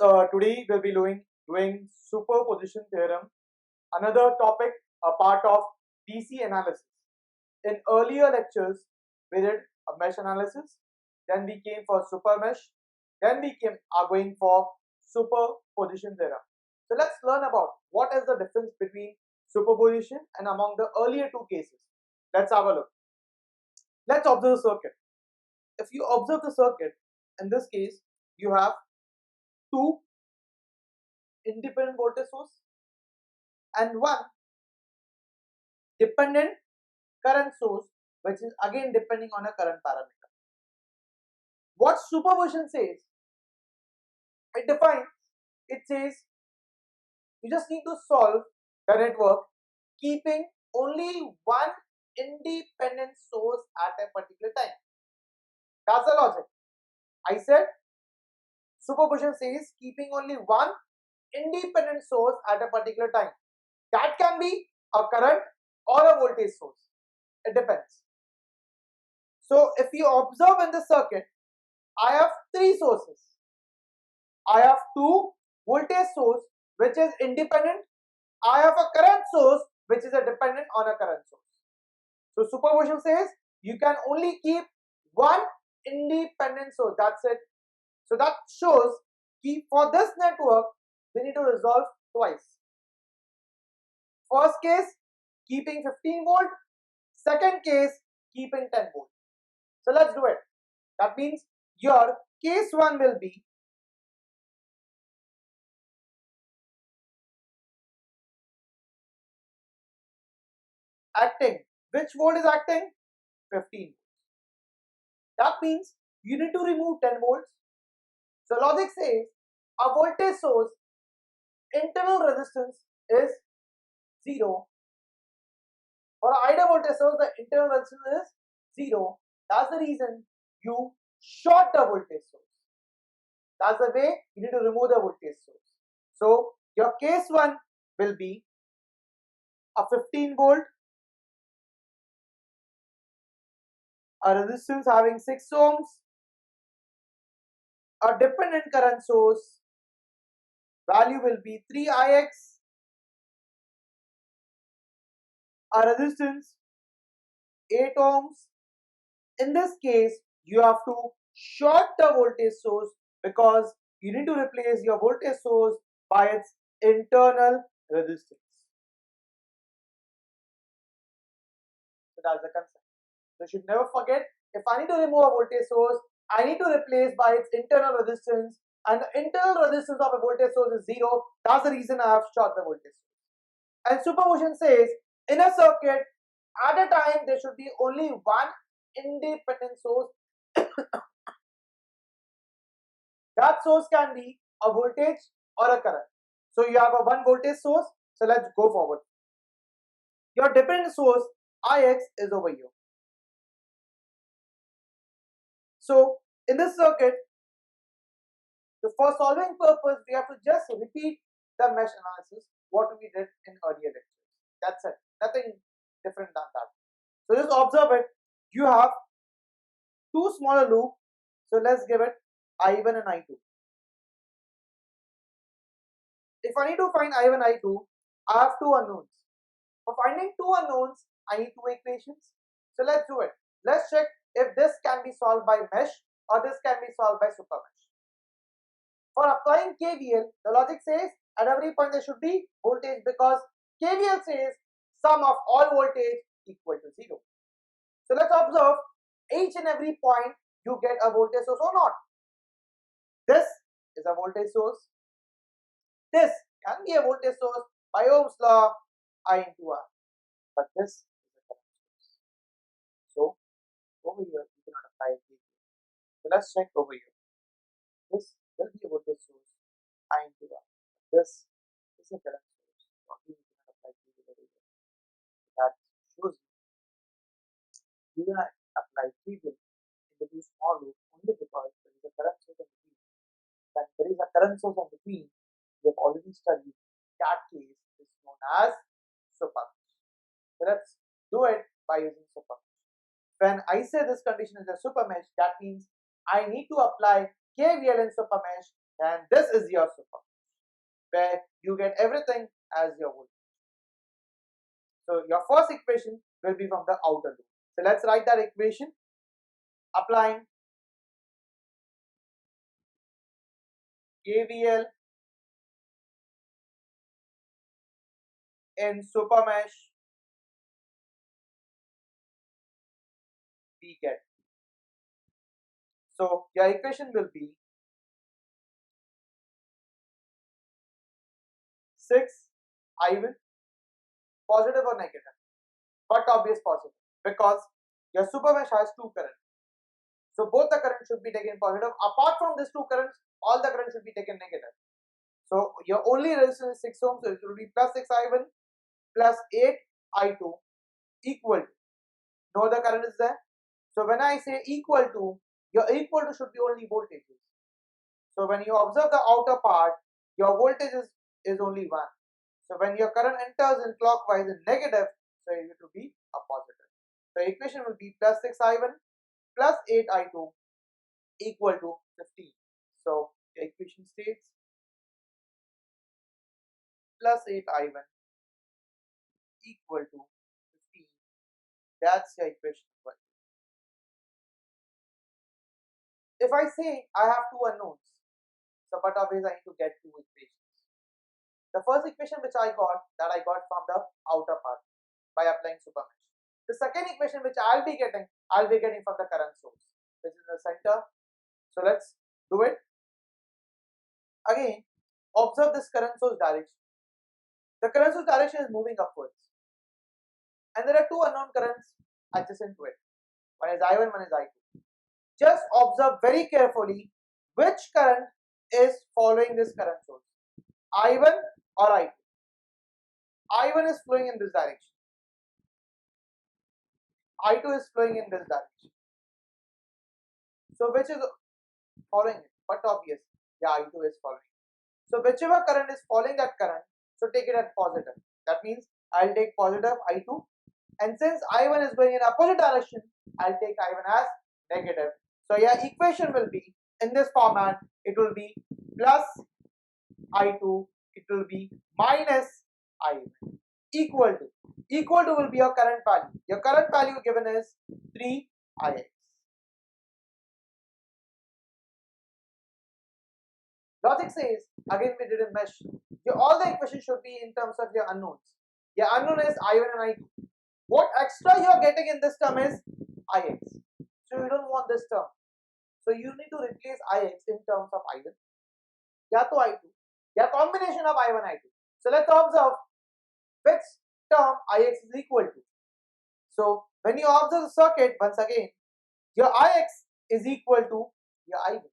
Today we'll be doing superposition theorem, another topic, a part of DC analysis. In earlier lectures, we did a mesh analysis, then we came for super mesh, then we are going for superposition theorem. So let's learn about what is the difference between superposition and among the earlier two cases. Let's have a look. Let's observe the circuit. If you observe the circuit, in this case, you have two independent voltage source and one dependent current source, which is again depending on a current parameter. What superposition says? It says you just need to solve the network keeping only one independent source at a particular time. That's the logic. I said superposition says keeping only one independent source at a particular time. That can be a current or a voltage source. It depends. So if you observe in the circuit, I have three sources. I have two voltage source which is independent. I have a current source which is a dependent on a current source. So superposition says you can only keep one independent source. That's it. So that shows for this network we need to resolve twice. First case keeping 15 volt, second case keeping 10 volt. So let's do it. That means your case 1 will be acting. Which volt is acting? 15 volts. That means you need to remove 10 volts. So logic says a voltage source internal resistance is 0. For either voltage source, the internal resistance is 0. That's the reason you short the voltage source. That's the way you need to remove the voltage source. So your case 1 will be a 15 volt, a resistance having 6 ohms, a dependent current source, value will be 3ix, a resistance 8 ohms. In this case, you have to short the voltage source because you need to replace your voltage source by its internal resistance. So that's the concept. So you should never forget, if I need to remove a voltage source, I need to replace by its internal resistance, and the internal resistance of a voltage source is 0. That's the reason I have short the voltage source. And superposition says in a circuit at a time there should be only one independent source. That source can be a voltage or a current. So you have a one voltage source. So let's go forward. Your dependent source Ix is over here. So in this circuit, for solving purpose, we have to just repeat the mesh analysis what we did in earlier lectures. That's it. Nothing different than that. So just observe it. You have two smaller loops. So let's give it I1 and I2. If I need to find I1 and I2, I have two unknowns. For finding two unknowns, I need two equations. So let's do it. Let's check if this can be solved by mesh or this can be solved by super mesh. For applying KVL, the logic says at every point there should be voltage because KVL says sum of all voltage equal to 0. So let's observe each and every point you get a voltage source or not. This is a voltage source. This can be a voltage source by Ohm's law, I into R. But this is a current source. So over here you cannot apply KVL. So let's check over here. This will be a voltage source I into R. This is a current source. So you cannot apply KVL over here. That shows you cannot apply KVL into this small loop only because there is a current source in between. When there is a current source in between, we have already studied that case is known as super mesh. So let's do it by using super mesh. When I say this condition is a super mesh, that means I need to apply KVL in super mesh. and this is your super, where you get everything as your voltage. So your first equation will be from the outer loop. So let's write that equation. Applying KVL in super mesh, we get. So your equation will be 6I1, positive or negative, but obvious positive, because your super mesh has two currents. So both the currents should be taken positive. Apart from these two currents, all the currents should be taken negative. So your only resistance is 6 ohms, so it will be plus 6I1 plus 8I2 equal to, no other current is there. So when I say equal to, your equal to should be only voltages. So when you observe the outer part, your voltage is only 1. So when your current enters in clockwise in negative, so it will be a positive. The equation will be plus 6I1 plus 8I2 equal to 15. So the equation states plus 8I1 equal to 15. That's your equation number 2. If I say I have two unknowns, so but obviously I need to get two equations. The first equation which I got from the outer part by applying super mesh. The second equation which I'll be getting from the current source, which is in the center. So let's do it. Again, observe this current source direction. The current source direction is moving upwards, and there are two unknown currents adjacent to it. One is I1, one is I2. Just observe very carefully which current is following this current source, I1 or I2. I1 is flowing in this direction, I2 is flowing in this direction. So which is following it? But obvious, yeah, I2 is following. So whichever current is following that current, so take it as positive. That means I'll take positive I2, and since I1 is going in opposite direction, I'll take I1 as negative. So your equation will be in this format. It will be plus I2, it will be minus I1 equal to will be your current value. Your current value given is 3Ix. Logic says, again we did in mesh, all the equations should be in terms of your unknowns. Your unknown is I1 and I2. What extra you are getting in this term is Ix. So you don't want this term. So you need to replace Ix in terms of I1, ya to I2, ya combination of I1 I2. So let's observe which term Ix is equal to. So when you observe the circuit, once again, your Ix is equal to your I1.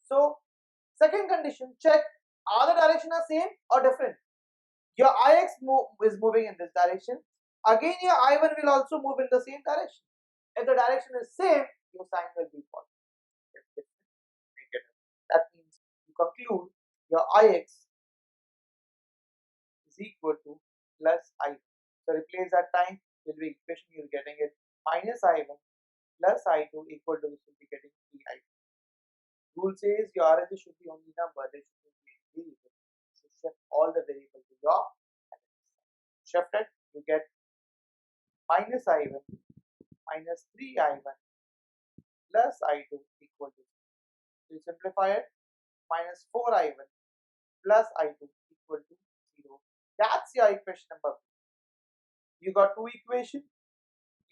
So second condition, check are the direction are same or different. Your Ix is moving in this direction. Again, your I1 will also move in the same direction. If the direction is same, your sign will be positive. If different, negative. That means you conclude your Ix is equal to plus I1. So replace that time, will be equation you're getting it minus I1 plus I2 equal to, this will be getting 3I2. Rule says your RHS should be only number, there should be any variable. So shift all the variables to your shift it, you get minus I1 minus 3I1 plus I2 equal to 0. So you simplify it, minus 4I1 plus I2 equal to 0. That's your equation number. You got two equations,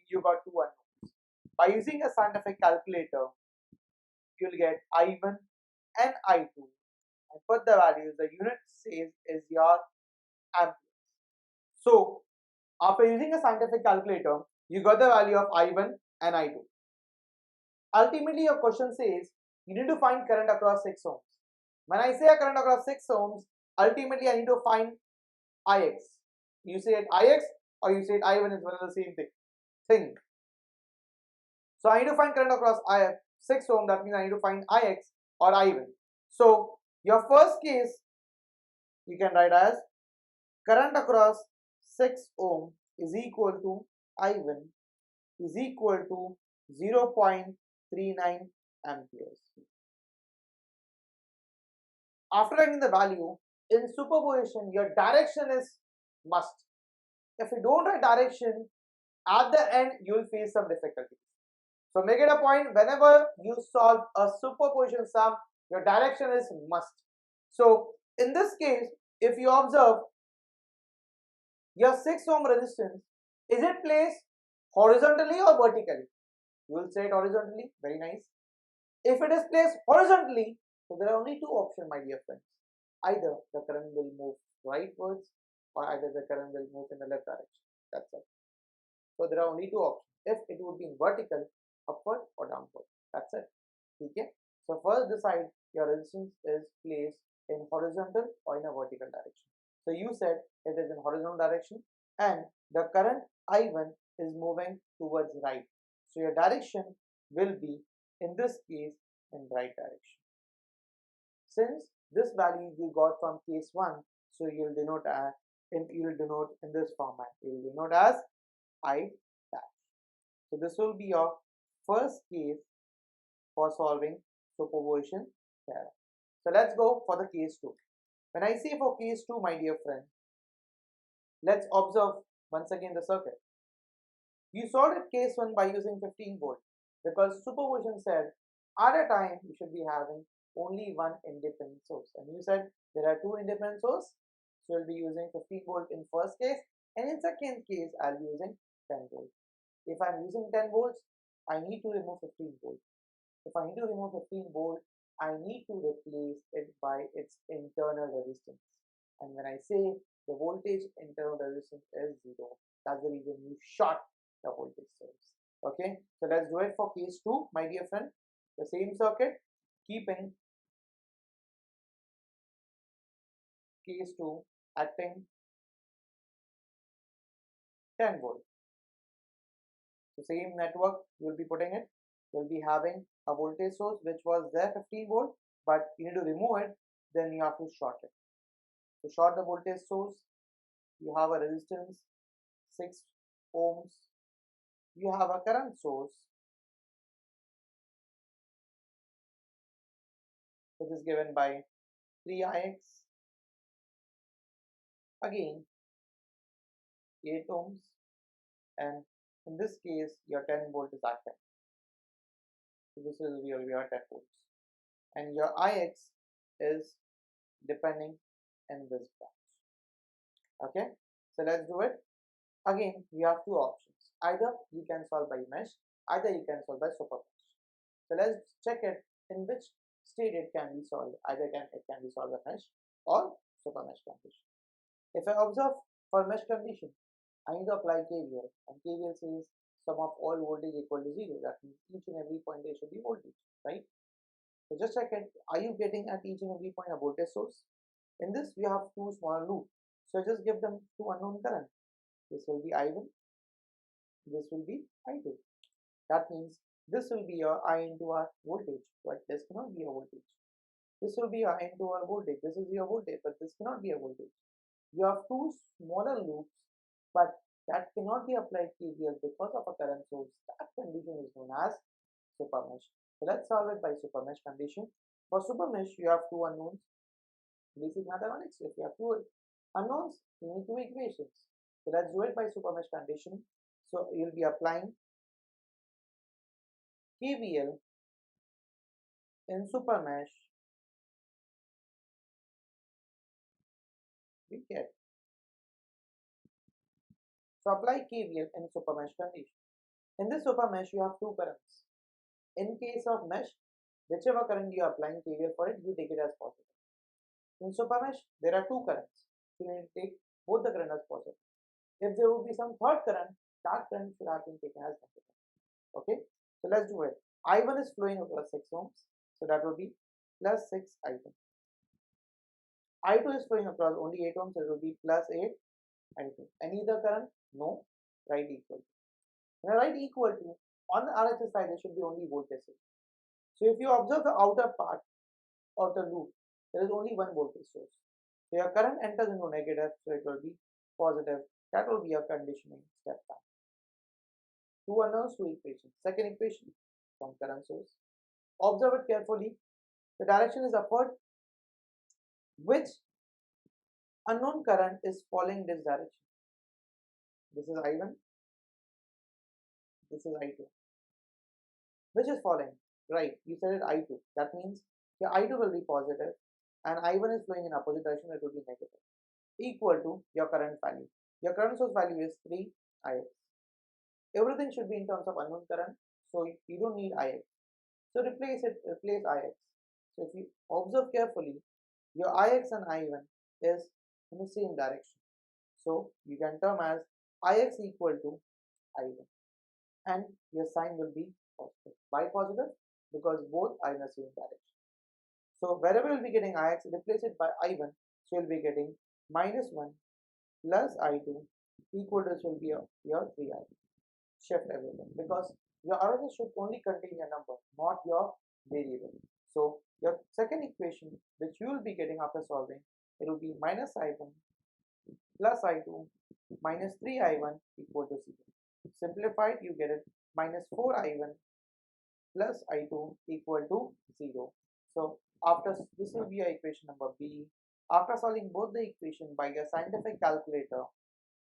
you got two unknowns. By using a scientific calculator, you'll get I1 and I2 and put the values. The unit says is your amperes. So after using a scientific calculator, you got the value of I1 and I2. Ultimately, your question says you need to find current across 6 ohms. When I say a current across 6 ohms, ultimately I need to find Ix. You say it Ix or you say it I1 is one of the same thing. So I need to find current across 6 ohm. That means I need to find Ix or I1. So your first case you can write as current across 6 ohm is equal to I1 is equal to 0.39 amperes. After writing the value, in superposition, your direction is must. If you don't write direction, at the end, you will face some difficulties. So make it a point, whenever you solve a superposition sum, your direction is must. So in this case, if you observe your 6 ohm resistance, is it placed horizontally or vertically? You will say it horizontally, very nice. If it is placed horizontally, so there are only two options, my dear friends. Either the current will move rightwards or either the current will move in the left direction. That's it. So there are only two options. If it would be in vertical, upward or downward. That's it. Okay. So first decide your resistance is placed in horizontal or in a vertical direction. So you said it is in horizontal direction and the current I1 is moving towards right. So your direction will be in this case in right direction. Since this value you got from case 1, so you'll denote in this format. You'll denote as I dash. So this will be your first case for solving superposition theorem. So let's go for the case 2. When I say for case 2, my dear friend, let's observe once again the circuit. You solved case 1 by using 15 volt because superposition said at a time you should be having only one independent source, and you said there are two independent sources, so you'll be using 15 volt in first case, and in second case I'll be using 10 volt. If I'm using 10 volts, I need to remove 15 volt. If I need to remove 15 volt, I need to replace it by its internal resistance. And when I say the voltage internal resistance is 0, that's the reason you short the voltage source. Okay, so let's do it for case 2, my dear friend. The same circuit, keeping case 2 acting 10 volt. So same network you will be putting it. You will be having a voltage source which was there 15 volt, but you need to remove it, then you have to short it. To short the voltage source, you have a resistance 6 ohms, you have a current source which is given by 3ix, again 8 ohms, and in this case your 10 volt is active. So this is your 10 volts, and your ix is depending in this branch. Okay, so let's do it. Again, you have two options. Either you can solve by mesh, either you can solve by super mesh. So let's check it in which state it can be solved. Either it can be solved by mesh or super mesh condition. If I observe for mesh condition, I need to apply KVL, and KVL says sum of all voltage equal to 0. That means each and every point there should be voltage, right? So just check it. Are you getting at each and every point a voltage source? In this, we have two smaller loops. So just give them two unknown current. This will be I1, this will be I2. That means this will be your I into R voltage, but this cannot be a voltage. This will be I into R voltage. This is your voltage, but this cannot be a voltage. You have two smaller loops, but that cannot be applied KVL because of a current source. That condition is known as super mesh. So let's solve it by super mesh condition. For super mesh, you have two unknowns. Basic mathematics. If you have two unknowns, you need two equations. So let's do it by super mesh condition. So you'll be applying KVL in super mesh. We get. So apply KVL in super mesh condition. In this super mesh, you have two currents. In case of mesh, whichever current you are applying KVL for it, you take it as positive. In super mesh, there are two currents. So you need to take both the current as positive. If there would be some third current, that current should have been taken as negative. Okay, so let's do it. I1 is flowing across 6 ohms, so that will be plus 6 I1. I2 is flowing across only 8 ohms, so it will be plus 8 I2. Any other current? No. Write equal to. When I write equal to, on the RHS side, there should be only voltage. So if you observe the outer part of the loop, there is only one voltage source. So your current enters into negative, so it will be positive. That will be your conditioning step 1. Two unknowns, two equations. Second equation from current source. Observe it carefully. The direction is upward. which unknown current is following this direction. This is I1, this is I2. Which is following? Right, you said it I2. That means your I2 will be positive and I1 is flowing in opposite direction, it will be negative. Equal to your current value. Your current source value is 3ix. Everything should be in terms of unknown current, so you don't need ix. So replace ix. So if you observe carefully, your ix and I1 is in the same direction. So you can term as ix equal to I1 and your sign will be positive. Why positive? Because both are in the same direction. So wherever you'll be getting ix, replace it by I1. So you'll be getting -1 plus I2 equal to this will be your 3i. Shift everything because your RHS should only contain a number, not your variable. So your second equation, which you will be getting after solving, it will be minus I1 plus I2 minus 3I1 equal to 0. Simplified, you get it minus 4I1 plus I2 equal to 0. So after this will be your equation number B. After solving both the equation by your scientific calculator,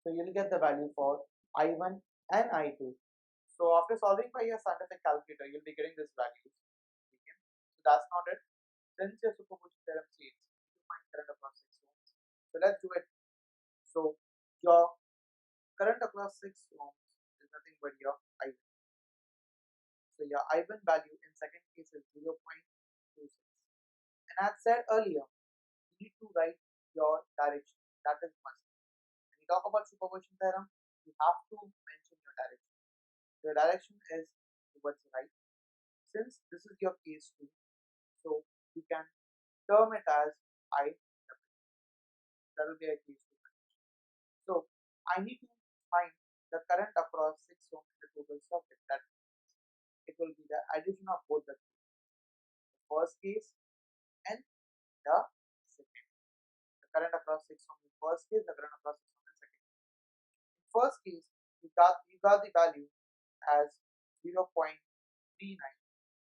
so you'll get the value for I1 and I2. So after solving by your scientific calculator, you'll be getting this values. Okay. So that's not it. Since your superposition theorem states you find current across 6 ohms. So let's do it. So your current across 6 ohms is nothing but your I1. So your I1 value in second case is 0.26. And as said earlier, you need to write your direction. That is must. When you talk about superposition theorem, you have to mention your direction. Your direction is towards the right. Since this is your case 2, so you can term it as I. That will be a case 2 condition. So I need to find the current across 6 ohms in the total circuit. That means it will be the addition of both the first case and the second. The current across 6 ohms in first case, the current across 6 ohms in second case. In first case, you got the value as 0.39,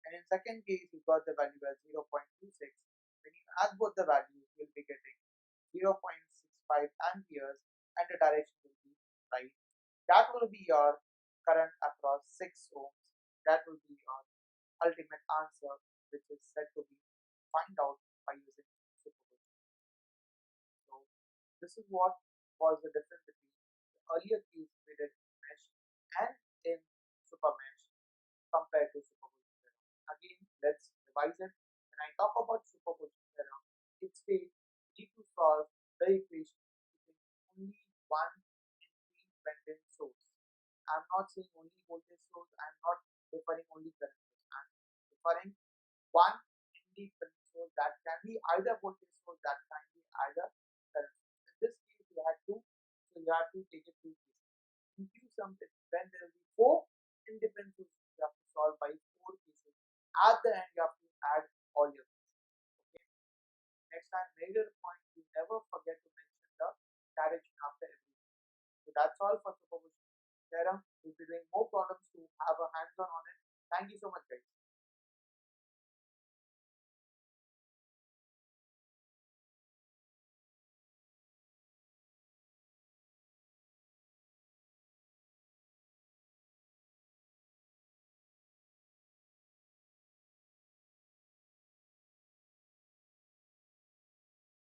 and in second case you got the value as 0.26. When you add both the values, you'll be getting 0.65 amperes and the direction will be right. That will be your current across 6 ohms. That will be your ultimate answer, which is said to be find out by using superposition. So this is what was the difference between the earlier case we did in mesh and in super mesh compared to superposition theorem. Again, let's revise it. When I talk about superposition theorem, it states you need to solve the equation using only one independent source. I'm not saying only voltage source, I'm not referring only current source. I'm referring one independent source that can be either voltage source, that can be either current source. In this case, you had two, so you have to take it two cases. In Q something, when there will be four independent sources, you have to solve by four cases. At the end, you have to add all your cases. Okay. Next time, major point, you never forget to mention the direction after every. So that's all for superposition theorem. We'll be doing more problems to have a hands-on on it. Thank you so much, guys.